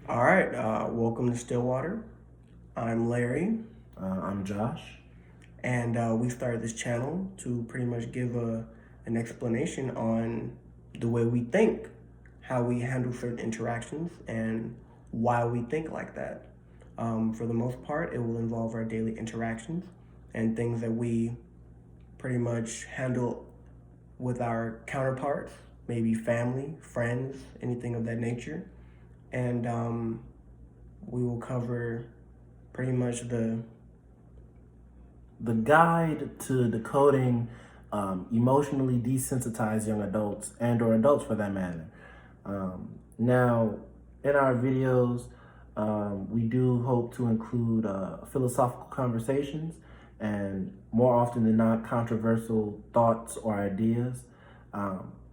All right, welcome to Stillwater. I'm Larry, I'm Josh. and we started this channel to pretty much give an explanation on the way we think, how we handle certain interactions, and why we think like that. For the most part, it will involve our daily interactions and things that we pretty much handle with our counterparts, maybe family, friends, anything of that nature. And we will cover pretty much The guide to decoding emotionally desensitized young adults and/or adults for that matter. Now, in our videos, we do hope to include philosophical conversations and more often than not controversial thoughts or ideas.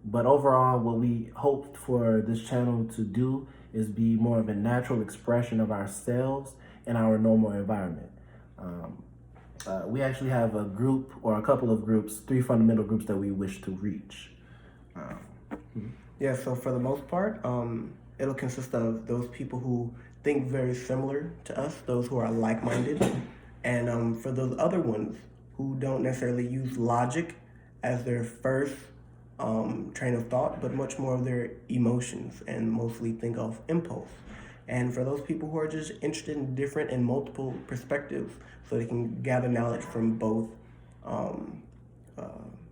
But overall, what we hope for this channel to do is be more of a natural expression of ourselves in our normal environment. Um, we actually have a group or a couple of groups, three fundamental groups that we wish to reach. Yeah, so for the most part, it'll consist of those people who think very similar to us, those who are like-minded, and for those other ones who don't necessarily use logic as their first train of thought, but much more of their emotions and mostly think of impulse. And for those people who are just interested in different and multiple perspectives, so they can gather knowledge from both um, uh,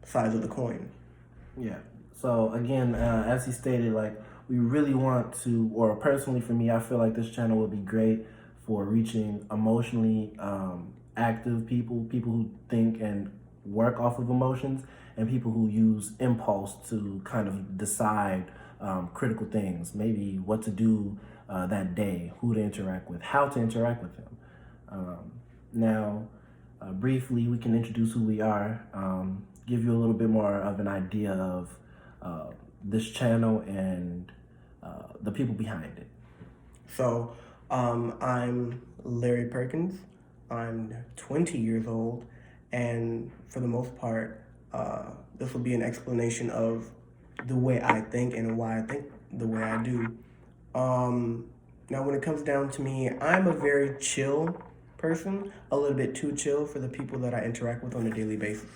sides of the coin. Yeah. So again, as he stated, like we really want to, or personally for me, I feel like this channel would be great for reaching emotionally active people, people who think and work off of emotions, and people who use impulse to kind of decide critical things, maybe what to do that day, who to interact with, how to interact with them. Now, briefly, we can introduce who we are, give you a little bit more of an idea of this channel and the people behind it. So, I'm Larry Perkins. I'm 20 years old, and for the most part, this will be an explanation of the way I think and why I think the way I do. Now, when it comes down to me, I'm a very chill person, a little bit too chill for the people that I interact with on a daily basis.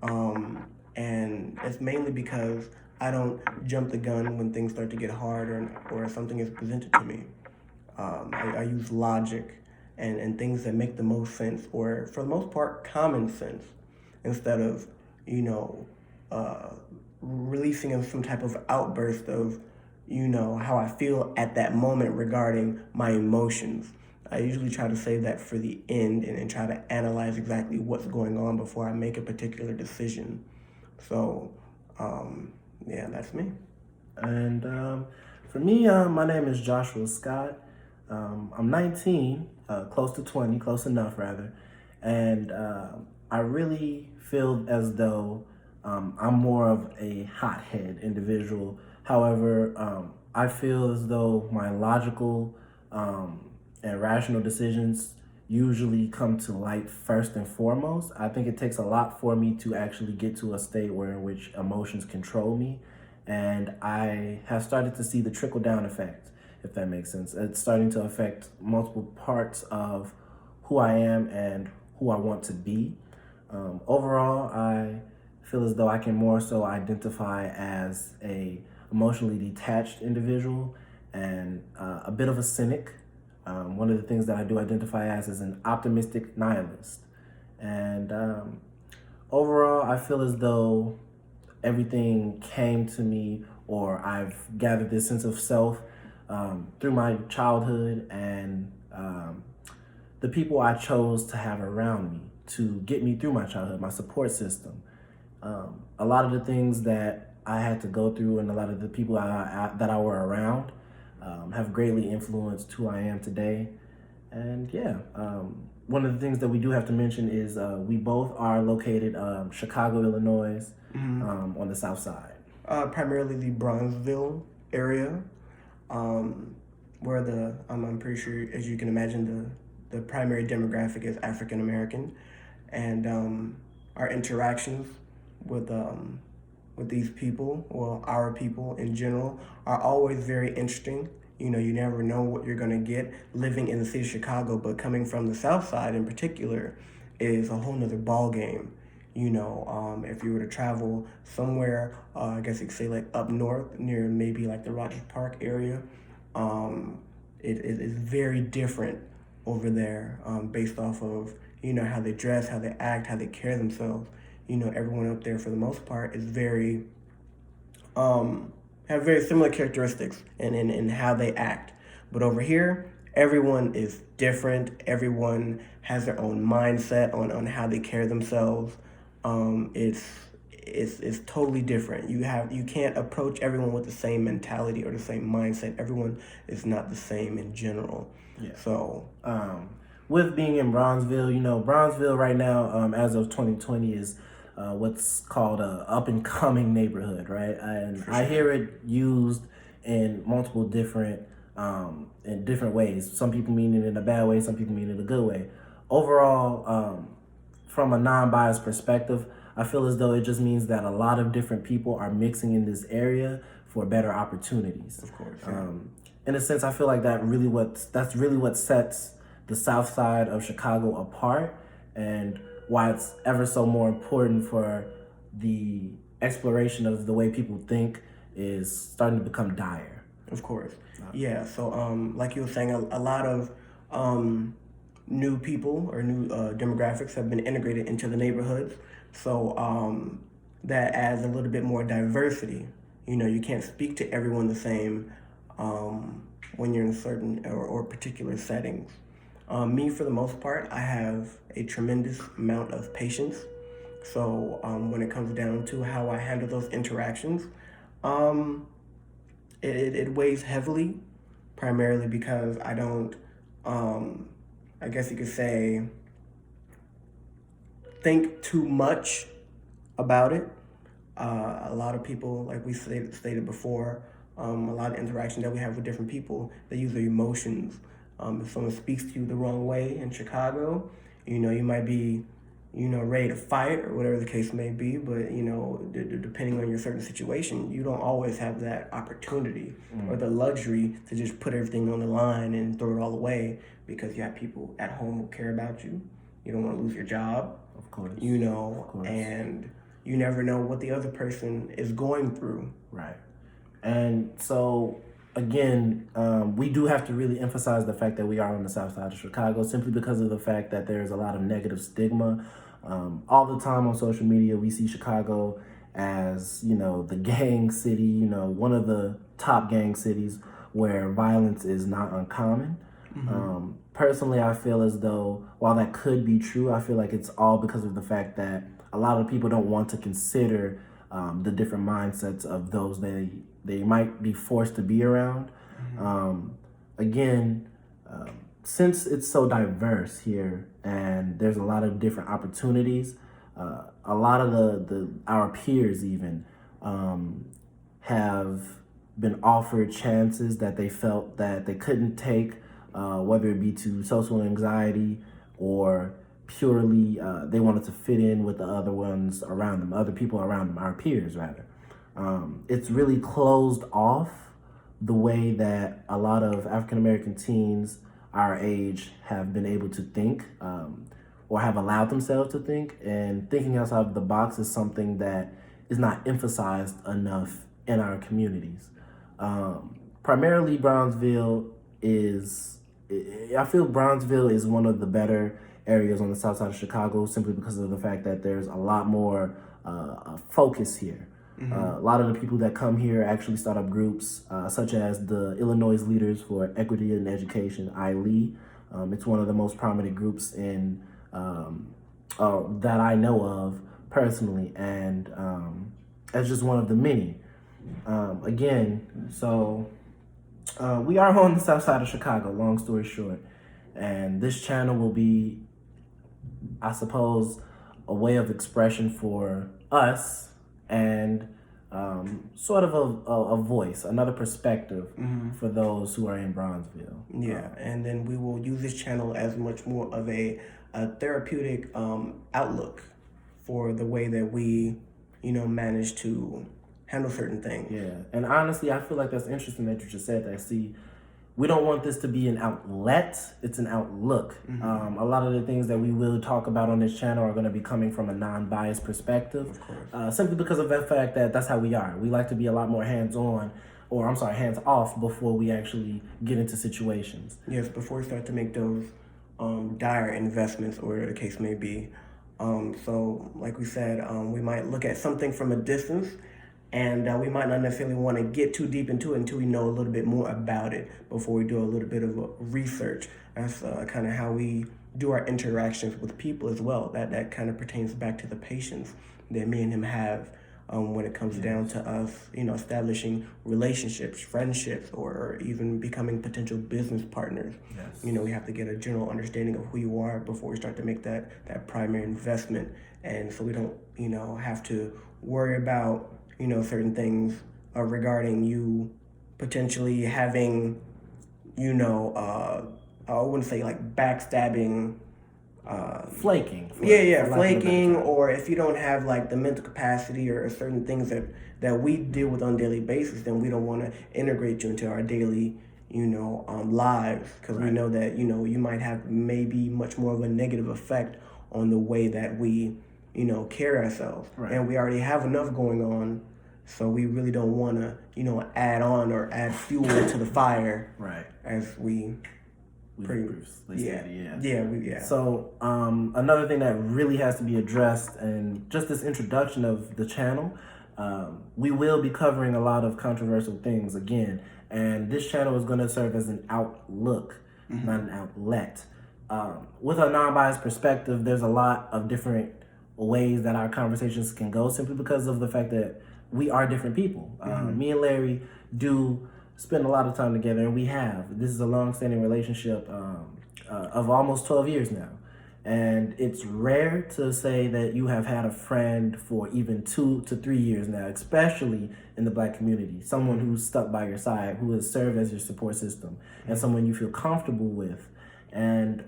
And it's mainly because I don't jump the gun when things start to get hard or something is presented to me. I use logic and things that make the most sense, or for the most part, common sense, instead of, you know, uh, releasing some type of outburst of, how I feel at that moment regarding my emotions. I usually try to save that for the end and try to analyze exactly what's going on before I make a particular decision. So, yeah, that's me. And for me, my name is Joshua Scott. I'm 19, close to 20, close enough rather. And I really feel as though I'm more of a hothead individual. However, I feel as though my logical and rational decisions usually come to light first and foremost. I think it takes a lot for me to actually get to a state where in which emotions control me. And I have started to see the trickle down effect, if that makes sense. It's starting to affect multiple parts of who I am and who I want to be. Overall, I feel as though I can more so identify as a emotionally detached individual and a bit of a cynic. One of the things that I do identify as is an optimistic nihilist. And overall, I feel as though everything came to me, or I've gathered this sense of self through my childhood and the people I chose to have around me to get me through my childhood, my support system. A lot of the things that I had to go through and a lot of the people that I were around have greatly influenced who I am today. And yeah, one of the things that we do have to mention is we both are located Chicago, Illinois, on the south side. Primarily the Bronzeville area, where I'm pretty sure, as you can imagine, the primary demographic is African American, and our interactions with with these people, well, our people in general, are always very interesting. You never know what you're going to get living in the city of Chicago, but coming from the South Side in particular is a whole nother ball game. If you were to travel somewhere, I guess you could say like up north near maybe like the Rogers Park area, it is very different over there, based off of how they dress, how they act, how they carry themselves. Everyone up there for the most part is very have very similar characteristics in how they act. But over here, everyone is different. Everyone has their own mindset on how they carry themselves. It's totally different. You can't approach everyone with the same mentality or the same mindset. Everyone is not the same in general. Yeah. So with being in Bronzeville, Bronzeville right now, as of 2020, is what's called a up and coming neighborhood, right? And I hear it used in multiple different ways. Some people mean it in a bad way, some people mean it in a good way. Overall, from a non-biased perspective, I feel as though it just means that a lot of different people are mixing in this area for better opportunities. Of course. Yeah. In a sense, I feel like that's really what sets the South Side of Chicago apart, and why it's ever so more important for the exploration of the way people think is starting to become dire. Of course. Yeah. So, like you were saying, a lot of new people or new demographics have been integrated into the neighborhoods. So that adds a little bit more diversity. You can't speak to everyone the same when you're in certain or particular settings. Me, for the most part, I have a tremendous amount of patience. So when it comes down to how I handle those interactions, it weighs heavily, primarily because I don't, I guess you could say, think too much about it. A lot of people, like we stated before, a lot of interaction that we have with different people, they use their emotions. If someone speaks to you the wrong way in Chicago, you might be, ready to fight or whatever the case may be. But, depending on your certain situation, you don't always have that opportunity or the luxury to just put everything on the line and throw it all away because you have people at home who care about you. You don't want to lose your job. Of course. And you never know what the other person is going through. Right. And so, again, we do have to really emphasize the fact that we are on the South Side of Chicago, simply because of the fact that there's a lot of negative stigma. All the time on social media, we see Chicago as, the gang city, one of the top gang cities where violence is not uncommon. Mm-hmm. Personally, I feel as though, while that could be true, I feel like it's all because of the fact that a lot of people don't want to consider the different mindsets of those they might be forced to be around. Again, since it's so diverse here and there's a lot of different opportunities, a lot of our peers even have been offered chances that they felt that they couldn't take, whether it be to social anxiety or purely they wanted to fit in with the other ones around them, other people around them, our peers rather. It's really closed off the way that a lot of African American teens our age have been able to think, or have allowed themselves to think. And thinking outside of the box is something that is not emphasized enough in our communities. Primarily, I feel Bronzeville is one of the better areas on the south side of Chicago, simply because of the fact that there's a lot more focus here. Mm-hmm. A lot of the people that come here actually start up groups, such as the Illinois Leaders for Equity in Education, ILE. It's one of the most prominent groups in that I know of personally, and it's just one of the many. We are on the south side of Chicago, long story short, and this channel will be, I suppose, a way of expression for us, and sort of a voice, another perspective for those who are in Bronzeville. Yeah, and then we will use this channel as much more of a therapeutic outlook for the way that we, manage to handle certain things. Yeah, and honestly, I feel like that's interesting that you just said that. See, we don't want this to be an outlet, it's an outlook. A lot of the things that we will talk about on this channel are going to be coming from a non-biased perspective, simply because of the fact that that's how we are. We like to be a lot more hands-on, or I'm sorry, hands-off before we actually get into situations. Yes, before we start to make those dire investments, or whatever the case may be. So, like we said, we might look at something from a distance, and we might not necessarily want to get too deep into it until we know a little bit more about it before we do a little bit of research. That's kind of how we do our interactions with people as well. That kind of pertains back to the patience that me and him have when it comes down to us, establishing relationships, friendships, or even becoming potential business partners. Yes. We have to get a general understanding of who you are before we start to make that primary investment. And so we don't, have to worry about, certain things regarding you potentially having, I wouldn't say like backstabbing, Flaking. flaking, or if you don't have like the mental capacity or certain things that we deal with on a daily basis, then we don't want to integrate you into our daily, lives, because we know that, you might have maybe much more of a negative effect on the way that we, carry ourselves. And we already have enough going on, so we really don't want to, add on or add fuel to the fire. As we So another thing that really has to be addressed, and just this introduction of the channel, we will be covering a lot of controversial things again, and this channel is going to serve as an outlook, not an outlet. With a non-biased perspective, there's a lot of different ways that our conversations can go, simply because of the fact that we are different people. Me and Larry do spend a lot of time together, and we have. This is a long-standing relationship of almost 12 years now. And it's rare to say that you have had a friend for even 2 to 3 years now, especially in the Black community. Someone who's stuck by your side, who has served as your support system, and someone you feel comfortable with. And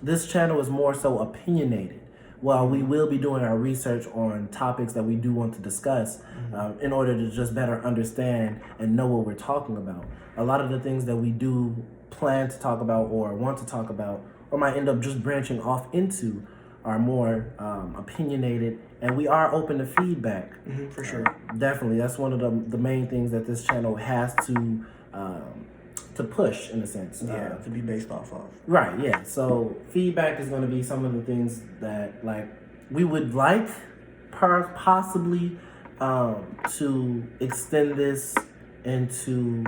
this channel is more so opinionated. While we will be doing our research on topics that we do want to discuss, in order to just better understand and know what we're talking about. A lot of the things that we do plan to talk about or want to talk about, or might end up just branching off into, are more opinionated, and we are open to feedback. For sure. Definitely, that's one of the main things that this channel has to push, in a sense. To be based off of. Right, yeah. So feedback is going to be some of the things that, like, we would like possibly to extend this into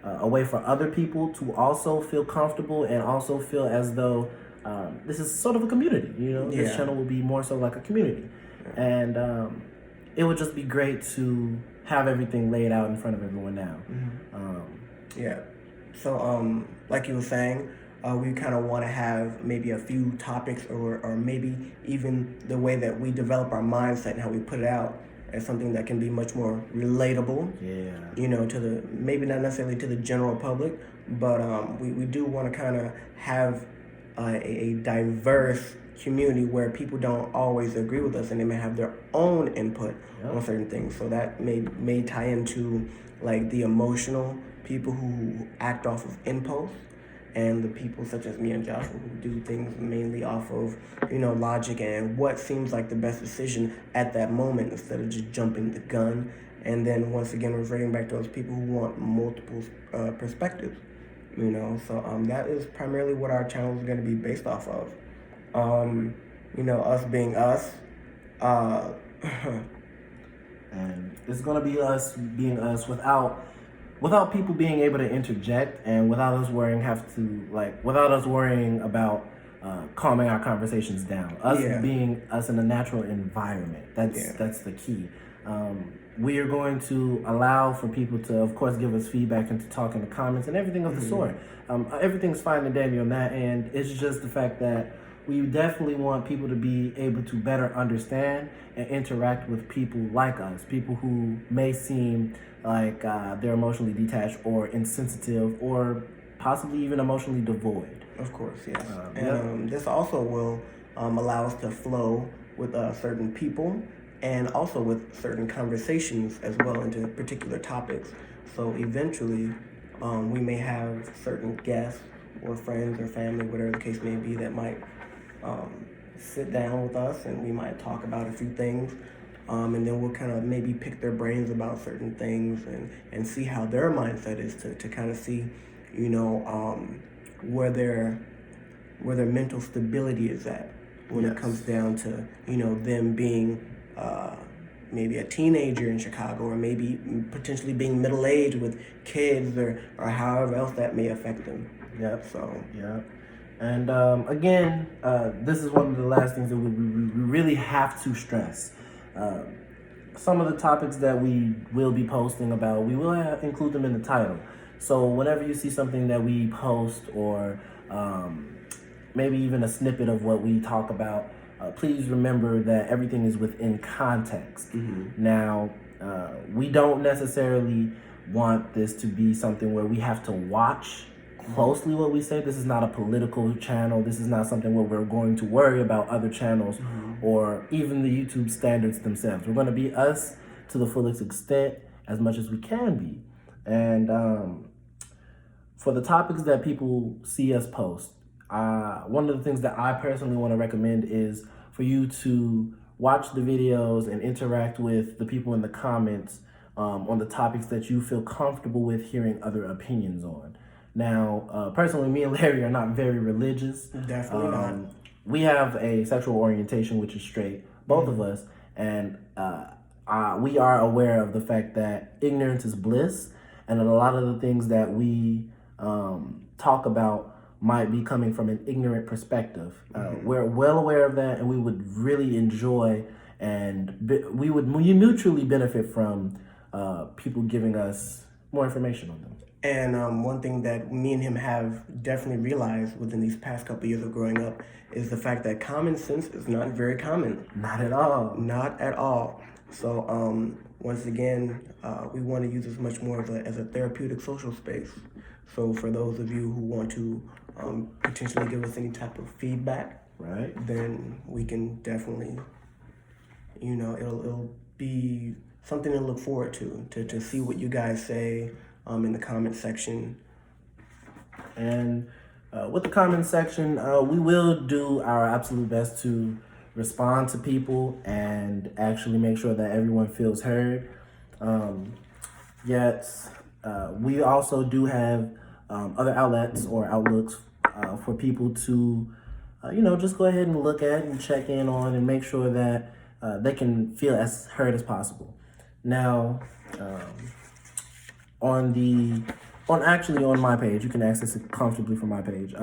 a way for other people to also feel comfortable and also feel as though this is sort of a community. This channel will be more so like a community. And it would just be great to have everything laid out in front of everyone now. So, like you were saying, we kind of want to have maybe a few topics, or maybe even the way that we develop our mindset and how we put it out as something that can be much more relatable. To the, maybe not necessarily to the general public, but we do want to kind of have a diverse community where people don't always agree with us, and they may have their own input on certain things. So that may tie into like the emotional people who act off of impulse, and the people such as me and Joshua who do things mainly off of, logic and what seems like the best decision at that moment, instead of just jumping the gun. And then once again, reverting back to those people who want multiple perspectives, So that is primarily what our channel is going to be based off of. Us being us. And it's going to be us being us without people being able to interject, and without us worrying about calming our conversations down. Us being us in a natural environment. That's the key. We are going to allow for people to, of course, give us feedback and to talk in the comments and everything of the sort. Everything's fine and dandy on that end. It's just the fact that we definitely want people to be able to better understand and interact with people like us, people who may seem like they're emotionally detached or insensitive or possibly even emotionally devoid. Of course, yes. This also will allow us to flow with certain people, and also with certain conversations as well into particular topics. So eventually, We may have certain guests or friends or family, whatever the case may be, that might sit down with us and we might talk about a few things. And then we'll kind of maybe pick their brains about certain things and see how their mindset is to kind of see, you know, where their mental stability is at when it comes down to, you know, them being maybe a teenager in Chicago, or maybe potentially being middle-aged with kids, or however else that may affect them. Yep. So. Yeah. And again, this is one of the last things that we really have to stress. Some of the topics that we will be posting about, we will include them in the title. So whenever you see something that we post, or maybe even a snippet of what we talk about, please remember that everything is within context. Now, we don't necessarily want this to be something where we have to watch closely what we say. This is not a political channel. This is not something where we're going to worry about other channels or even the YouTube standards themselves. We're going to be us to the fullest extent, as much as we can be. And for the topics that people see us post, one of the things that I personally want to recommend is for you to watch the videos and interact with the people in the comments on the topics that you feel comfortable with hearing other opinions on. Now, personally, me and Larry are not very religious. Definitely not. We have a sexual orientation which is straight, both of us, and we are aware of the fact that ignorance is bliss, and a lot of the things that we talk about might be coming from an ignorant perspective. We're well aware of that, and we would really enjoy, and we mutually benefit from people giving us more information on them. And one thing that me and him have definitely realized within these past couple of years of growing up is the fact that common sense is not very common. Not at all. Not at all. So once again, we want to use this much more as a therapeutic social space. So for those of you who want to potentially give us any type of feedback, right, then we can definitely, you know, it'll be something to look forward to see what you guys say in the comment section. And with the comment section, we will do our absolute best to respond to people and actually make sure that everyone feels heard. Yet, we also do have other outlets or outlooks for people to, just go ahead and look at and check in on and make sure that they can feel as heard as possible. Now, on my page, you can access it comfortably from my page.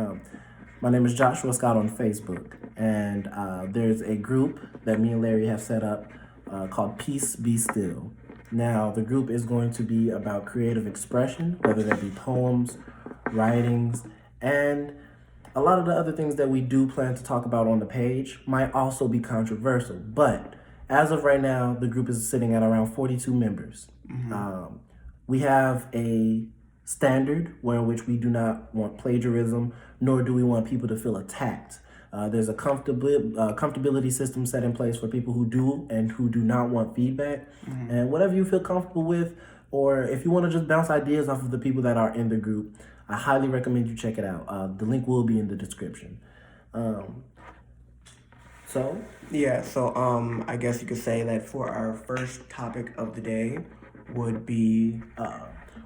My name is Joshua Scott on Facebook, and there's a group that me and Larry have set up called Peace Be Still. Now, the group is going to be about creative expression, whether that be poems, writings, and a lot of the other things that we do plan to talk about on the page might also be controversial. But as of right now, the group is sitting at around 42 members. We have a standard which we do not want plagiarism, nor do we want people to feel attacked. There's a comfortability system set in place for people who do and who do not want feedback. And whatever you feel comfortable with, or if you want to just bounce ideas off of the people that are in the group, I highly recommend you check it out. The link will be in the description. So I guess you could say that for our first topic of the day would be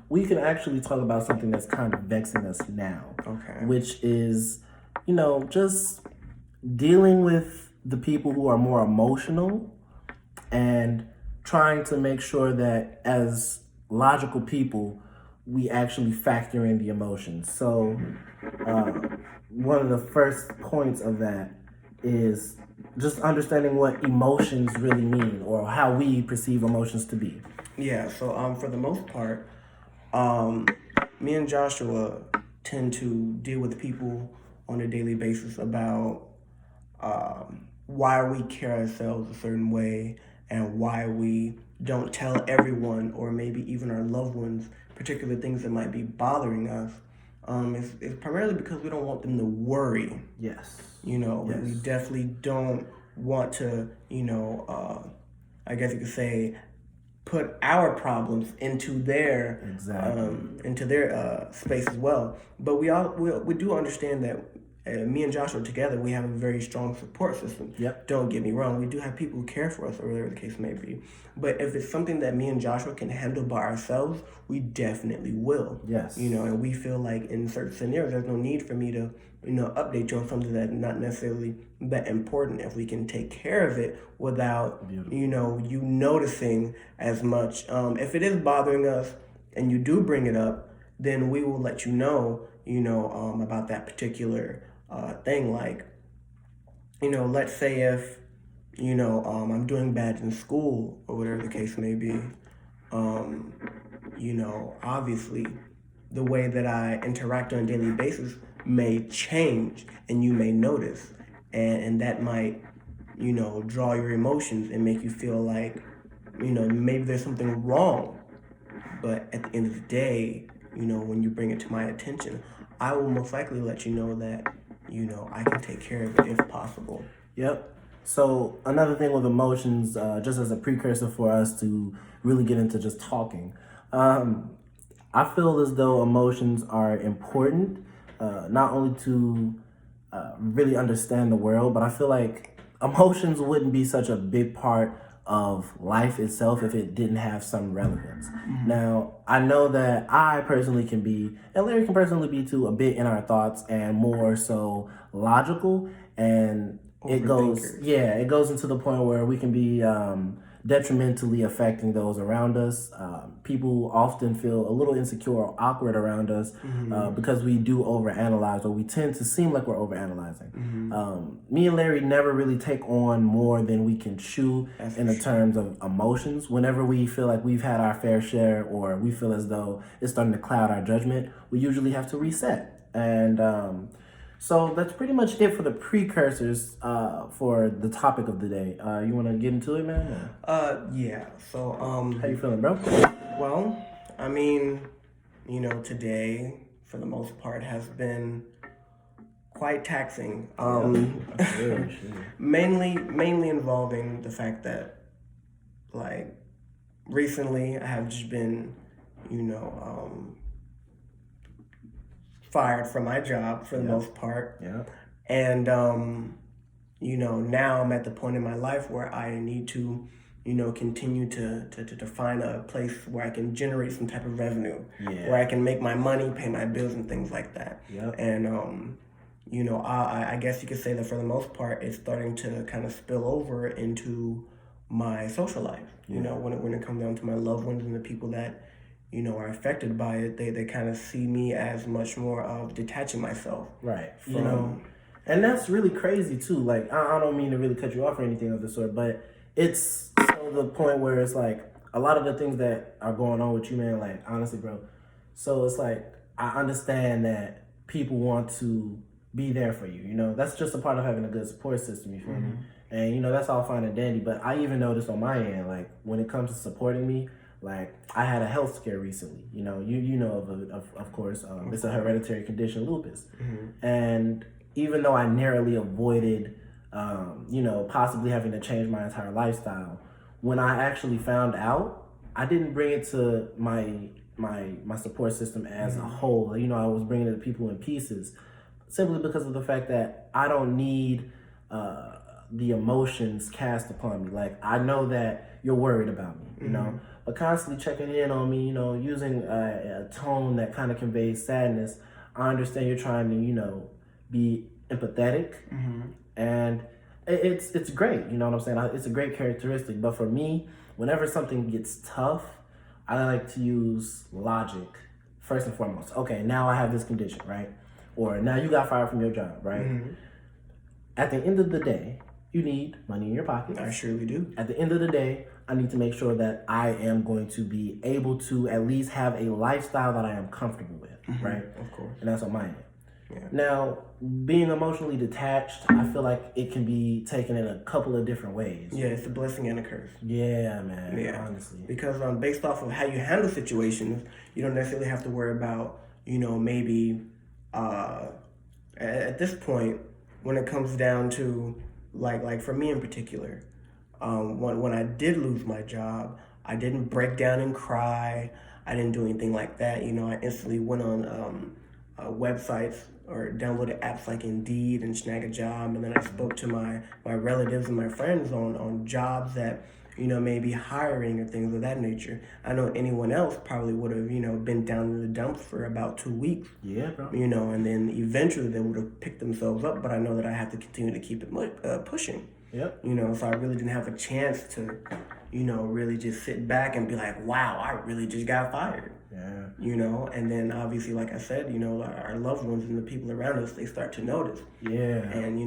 we can actually talk about something that's kind of vexing us now. Okay. Which is, just dealing with the people who are more emotional and trying to make sure that as logical people, we actually factor in the emotions. So one of the first points of that is just understanding what emotions really mean, or how we perceive emotions to be. Yeah, so for the most part, me and Joshua tend to deal with people on a daily basis about why we carry ourselves a certain way and why we don't tell everyone, or maybe even our loved ones, particular things that might be bothering us. It's primarily because we don't want them to worry. Yes. We definitely don't want to, I guess you could say, put our problems into their space as well. But we do understand that me and Joshua together, we have a very strong support system. Yep. Don't get me wrong, we do have people who care for us, or whatever the case may be. But if it's something that me and Joshua can handle by ourselves, we definitely will. Yes. And we feel like in certain scenarios, there's no need for me to, update you on something that's not necessarily that important. If we can take care of it without, you noticing as much. If it is bothering us and you do bring it up, then we will let you know, about that particular thing. Like, let's say if, I'm doing bad in school or whatever the case may be, obviously the way that I interact on a daily basis may change and you may notice. And that might, draw your emotions and make you feel like, maybe there's something wrong. But at the end of the day, when you bring it to my attention, I will most likely let you know that, I can take care of it if possible. Yep. So another thing with emotions, just as a precursor for us to really get into just talking, I feel as though emotions are important, not only to really understand the world, but I feel like emotions wouldn't be such a big part of life itself if it didn't have some relevance. Mm-hmm. Now, I know that I personally can be, and Larry can personally be too, a bit in our thoughts and more so logical, and it goes into the point where we can be detrimentally affecting those around us. People often feel a little insecure or awkward around us because we do overanalyze, or we tend to seem like we're overanalyzing. Me and Larry never really take on more than we can chew in the terms of emotions. Whenever we feel like we've had our fair share, or we feel as though it's starting to cloud our judgment, we usually have to reset. And so that's pretty much it for the precursors for the topic of the day. You want to get into it, man? Yeah. So, how you feeling, bro? Well, I mean, today, for the most part, has been quite taxing. Mainly involving the fact that, like, recently I have just been, fired from my job for the most part. Yeah. And, now I'm at the point in my life where I need to, continue to find a place where I can generate some type of revenue, where I can make my money, pay my bills and things like that. Yeah. And, I guess you could say that for the most part, it's starting to kind of spill over into my social life. When it comes down to my loved ones and the people that, are affected by it, they kind of see me as much more of detaching myself. Right. And that's really crazy too. Like, I don't mean to really cut you off or anything of the sort, but it's so the point where it's like a lot of the things that are going on with you, man, like, honestly, bro. So it's like, I understand that people want to be there for you. That's just a part of having a good support system, you feel me? And, that's all fine and dandy. But I even noticed on my end, like, when it comes to supporting me, like, I had a health scare recently. You know of course, it's a hereditary condition, lupus. And even though I narrowly avoided, possibly having to change my entire lifestyle, when I actually found out, I didn't bring it to my support system as a whole. I was bringing it to people in pieces, simply because of the fact that I don't need the emotions cast upon me. Like, I know that you're worried about me, but constantly checking in on me, using a tone that kind of conveys sadness. I understand you're trying to, be empathetic, and it's great. You know what I'm saying? It's a great characteristic. But for me, whenever something gets tough, I like to use logic first and foremost. Okay, now I have this condition, right? Or now you got fired from your job, right? At the end of the day, you need money in your pocket. I surely do. At the end of the day, I need to make sure that I am going to be able to at least have a lifestyle that I am comfortable with, right? Of course. And that's on my end. Yeah. Now, being emotionally detached, I feel like it can be taken in a couple of different ways. Yeah, it's a blessing and a curse. Yeah, man. Yeah. Honestly. Because based off of how you handle situations, you don't necessarily have to worry about, maybe at this point, when it comes down to, like for me in particular, when I did lose my job, I didn't break down and cry. I didn't do anything like that. I instantly went on websites or downloaded apps like Indeed and Snag a Job, and then I spoke to my relatives and my friends on jobs that may be hiring or things of that nature. I know anyone else probably would have been down in the dumps for about 2 weeks. Yeah, bro. And then eventually they would have picked themselves up. But I know that I have to continue to keep it pushing. Yep. So I really didn't have a chance to, really just sit back and be like, wow, I really just got fired. Yeah. And then obviously, like I said, our loved ones and the people around us, they start to notice. Yeah. And,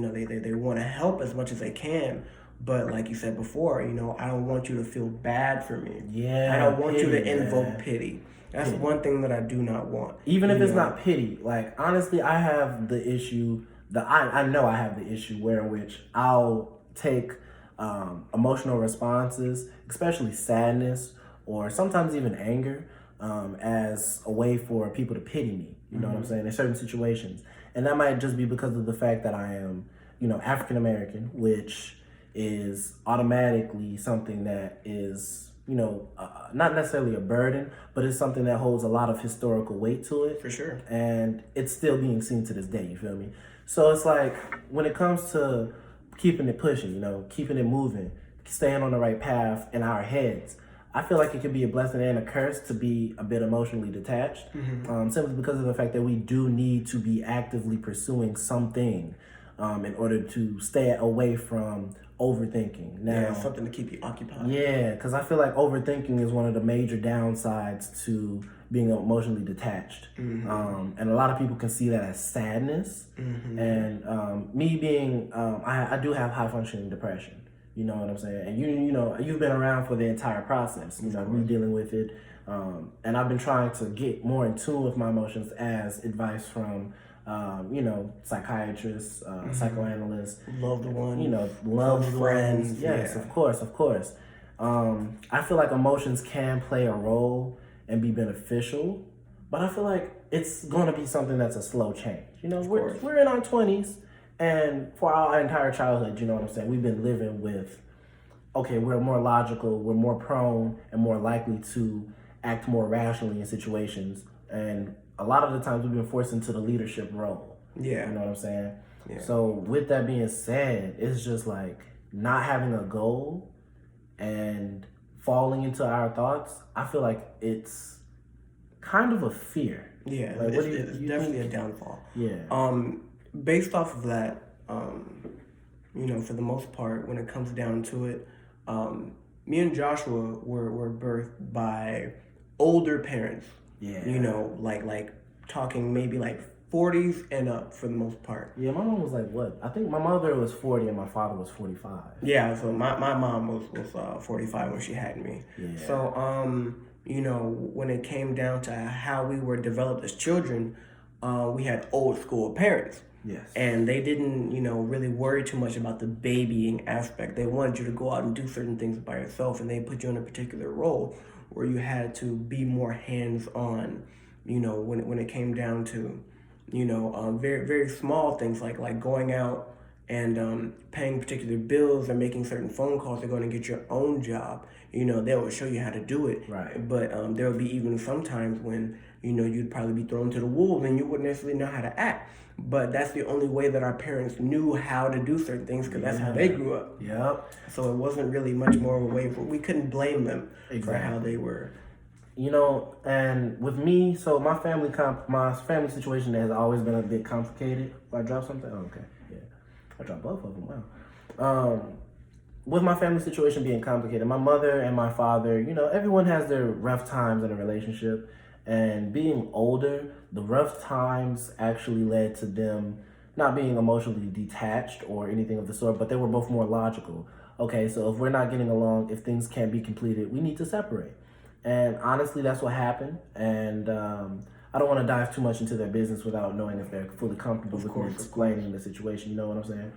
they want to help as much as they can. But like you said before, I don't want you to feel bad for me. Yeah. I don't want you to pity, invoke man. pity. That's one thing that I do not want. Even if it's not pity. Like, honestly, I have the issue, I know I have the issue where in which I'll take emotional responses, especially sadness or sometimes even anger, as a way for people to pity me. You know what I'm saying? In certain situations. And that might just be because of the fact that I am, African American, which is automatically something that is, not necessarily a burden, but it's something that holds a lot of historical weight to it. For sure. And it's still being seen to this day, you feel me? So it's like, when it comes to keeping it pushing, keeping it moving, staying on the right path in our heads, I feel like it could be a blessing and a curse to be a bit emotionally detached, simply because of the fact that we do need to be actively pursuing something in order to stay away from overthinking. Now, something to keep you occupied. Yeah, because I feel like overthinking is one of the major downsides to being emotionally detached. And a lot of people can see that as sadness. And me being, I do have high functioning depression. You know what I'm saying? And you've been around for the entire process, me dealing with it. And I've been trying to get more in tune with my emotions as advice from psychiatrists, psychoanalysts, loved ones, loved friends. Yes, of course. I feel like emotions can play a role and be beneficial, but I feel like it's going to be something that's a slow change. We're in our 20s, and for our entire childhood, you know what I'm saying, we've been living with, okay, we're more logical, we're more prone and more likely to act more rationally in situations, and a lot of the times we've been forced into the leadership role. Yeah. You know what I'm saying? Yeah. So with that being said, it's just like not having a goal and falling into our thoughts. I feel like it's kind of a fear. Yeah, like, it's definitely a downfall. Yeah. Based off of that, for the most part, when it comes down to it, me and Joshua were birthed by older parents. Yeah. Like talking maybe like 40s and up for the most part. Yeah, my mom was like, what? I think my mother was 40 and my father was 45. Yeah, so my mom was 45 when she had me. Yeah. So, when it came down to how we were developed as children, we had old school parents. Yes. And they didn't, really worry too much about the babying aspect. They wanted you to go out and do certain things by yourself, and they put you in a particular role where you had to be more hands-on, when it came down to, very, very small things like going out and paying particular bills or making certain phone calls to go and get your own job. They will show you how to do it. Right. But there will be even some times when, you'd probably be thrown to the wolves and you wouldn't necessarily know how to act. But that's the only way that our parents knew how to do certain things, because that's how they grew up. Yep. So it wasn't really much more of a way we couldn't blame them for how they were. And with me, so my family situation has always been a bit complicated. I dropped something? Oh, okay. Yeah. I dropped both of them. Wow. With my family situation being complicated, my mother and my father, everyone has their rough times in a relationship. And being older, the rough times actually led to them not being emotionally detached or anything of the sort, but they were both more logical. Okay, so if we're not getting along, if things can't be completed, we need to separate. And honestly, that's what happened. And I don't want to dive too much into their business without knowing if they're fully comfortable with me explaining the situation. You know what I'm saying?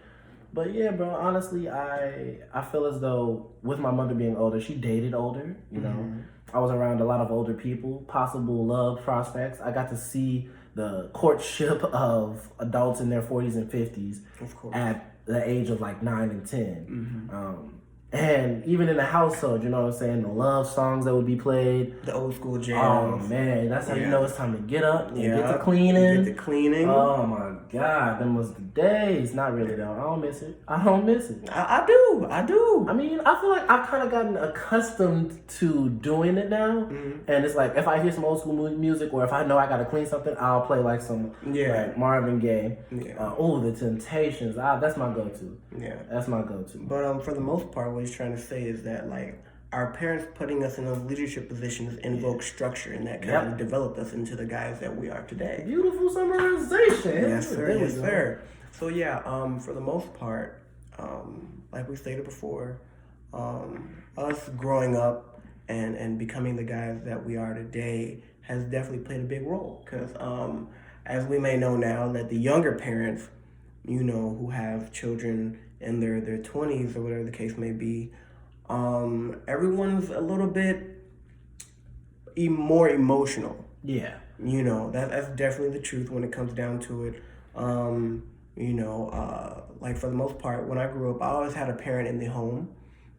But yeah, bro, honestly, I feel as though with my mother being older, she dated older, I was around a lot of older people, possible love prospects. I got to see the courtship of adults in their 40s and 50s at the age of like 9 and 10. And even in the household, you know what I'm saying? The love songs that would be played. The old school Oh jams. man, that's how you know it's time to get up and get to Yeah. cleaning. Get to cleaning. Oh my God, them was the days. Not really though. I don't miss it. I don't miss it. I do. I do. I mean, I feel like I've kind of gotten accustomed to doing it now. And it's like if I hear some old school music or if I know I gotta clean something, I'll play like some like Marvin Gaye. The Temptations. That's my go-to. Yeah, that's my go-to. But for the most part, what he's trying to say is that like our parents putting us in those leadership positions invoked structure, and that kind of developed us into the guys that we are today. Beautiful summarization. Yes, sir. Yes, sir. So yeah, for the most part, like we stated before, us growing up and becoming the guys that we are today has definitely played a big role. Because as we may know now, that the younger parents, you know, who have children in their 20s or whatever the case may be, everyone's a little bit more emotional. Yeah. You know, that's definitely the truth when it comes down to it. You know, like for the most part, when I grew up, I always had a parent in the home.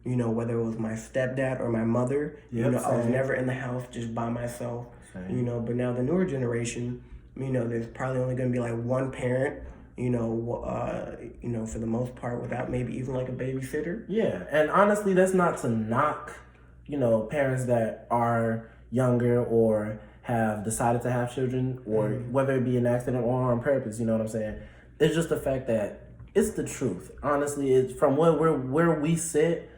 You know, whether it was my stepdad or my mother. You know, I was never in the house just by myself. You know, but now the newer generation, you know, there's probably only going to be like one parent. You know, for the most part, without maybe even like a babysitter. Yeah, and honestly, that's not to knock, you know, parents that are younger or have decided to have children, or whether it be an accident or on purpose. You know what I'm saying? It's just the fact that it's the truth. Honestly, it's from where we sit.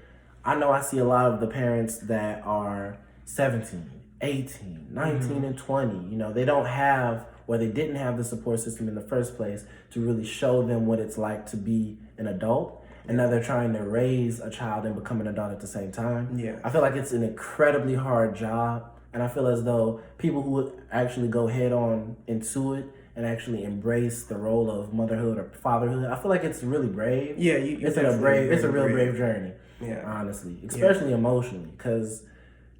I know I see a lot of the parents that are 17, 18, 19, and 20. You know, they don't have, or they didn't have the support system in the first place to really show them what it's like to be an adult. And now they're trying to raise a child and become an adult at the same time. Yeah. I feel like it's an incredibly hard job. And I feel as though people who actually go head on into it and actually embrace the role of motherhood or fatherhood, I feel like it's really brave. Yeah, it's a real brave journey. Yeah. Honestly, especially emotionally, because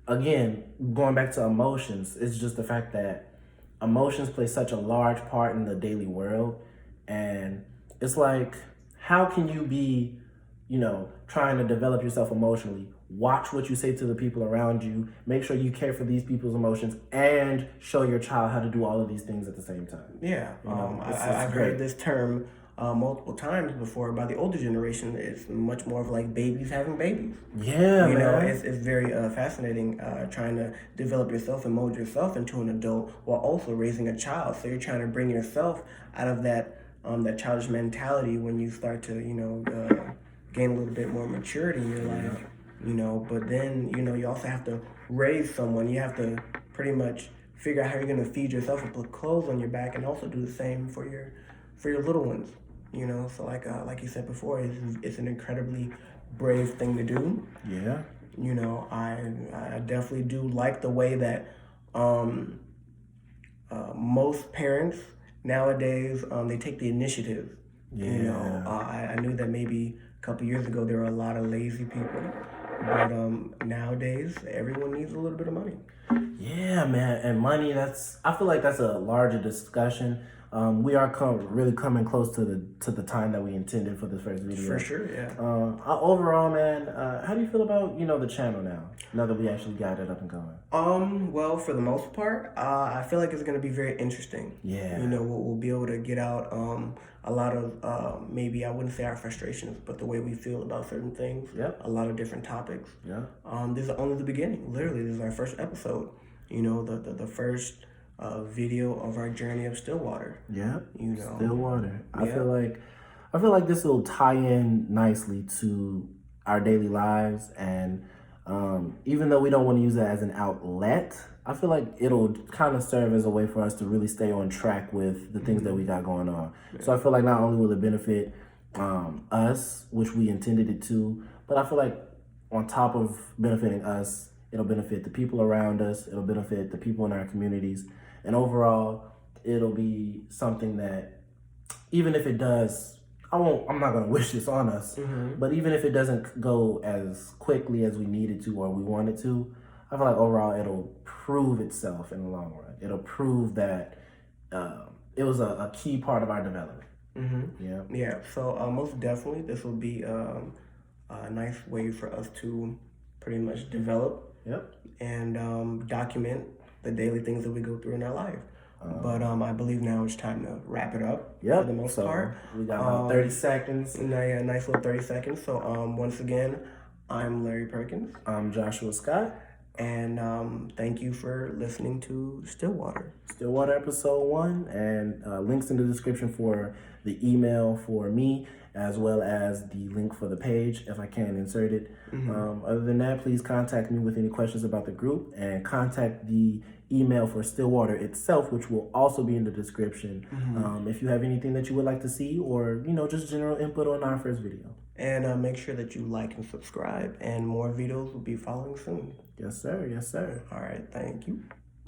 again, going back to emotions, it's just the fact that emotions play such a large part in the daily world. And it's like, how can you be, you know, trying to develop yourself emotionally, watch what you say to the people around you, make sure you care for these people's emotions, and show your child how to do all of these things at the same time? Yeah, you know, I've heard this term multiple times before by the older generation. It's much more of like babies having babies. Yeah, you man. know, it's very fascinating trying to develop yourself and mold yourself into an adult while also raising a child. So you're trying to bring yourself out of that childish mentality when you start to, you know, gain a little bit more maturity in your life. You know, but then, you know, you also have to raise someone. You have to pretty much figure out how you're going to feed yourself and put clothes on your back, and also do the same for your little ones. You know, so like you said before, it's an incredibly brave thing to do. Yeah. You know, I definitely do like the way that most parents nowadays they take the initiative. Yeah. You know, I knew that maybe a couple years ago there were a lot of lazy people, but nowadays everyone needs a little bit of money. Yeah, man, and money. I feel like that's a larger discussion. We are really coming close to the time that we intended for this first video. For sure, yeah. Overall, man, how do you feel about, you know, the channel now that we actually got it up and going? Well, for the most part, I feel like it's going to be very interesting. Yeah. You know, we'll be able to get out a lot of maybe I wouldn't say our frustrations, but the way we feel about certain things. Yep. A lot of different topics. Yeah. This is only the beginning. Literally, this is our first episode. You know, the first video of our journey of Stillwater. Yeah. You know, Stillwater. I feel like this will tie in nicely to our daily lives, and even though we don't want to use it as an outlet, I feel like it'll kind of serve as a way for us to really stay on track with the things that we got going on. Yeah. So I feel like not only will it benefit us, which we intended it to, but I feel like on top of benefiting us, it'll benefit the people around us, it'll benefit the people in our communities, and overall, it'll be something that, even if it does, I'm not going to wish this on us, but even if it doesn't go as quickly as we need it to or we want it to, I feel like overall it'll prove itself in the long run. It'll prove that it was a key part of our development. Yeah. So most definitely this will be a nice way for us to pretty much develop Yep. and document the daily things that we go through in our life. But I believe now it's time to wrap it up for the most part. We got about 30 seconds. Yeah, nice little 30 seconds. So once again, I'm Larry Perkins. I'm Joshua Scott. And thank you for listening to Stillwater. Stillwater episode 1, and links in the description for the email for me, as well as the link for the page, if I can insert it. Other than that, please contact me with any questions about the group, and contact the email for Stillwater itself, which will also be in the description. If you have anything that you would like to see, or just general input on our first video. And make sure that you like and subscribe, and more videos will be following soon. Yes, sir. Yes, sir. All right, thank you.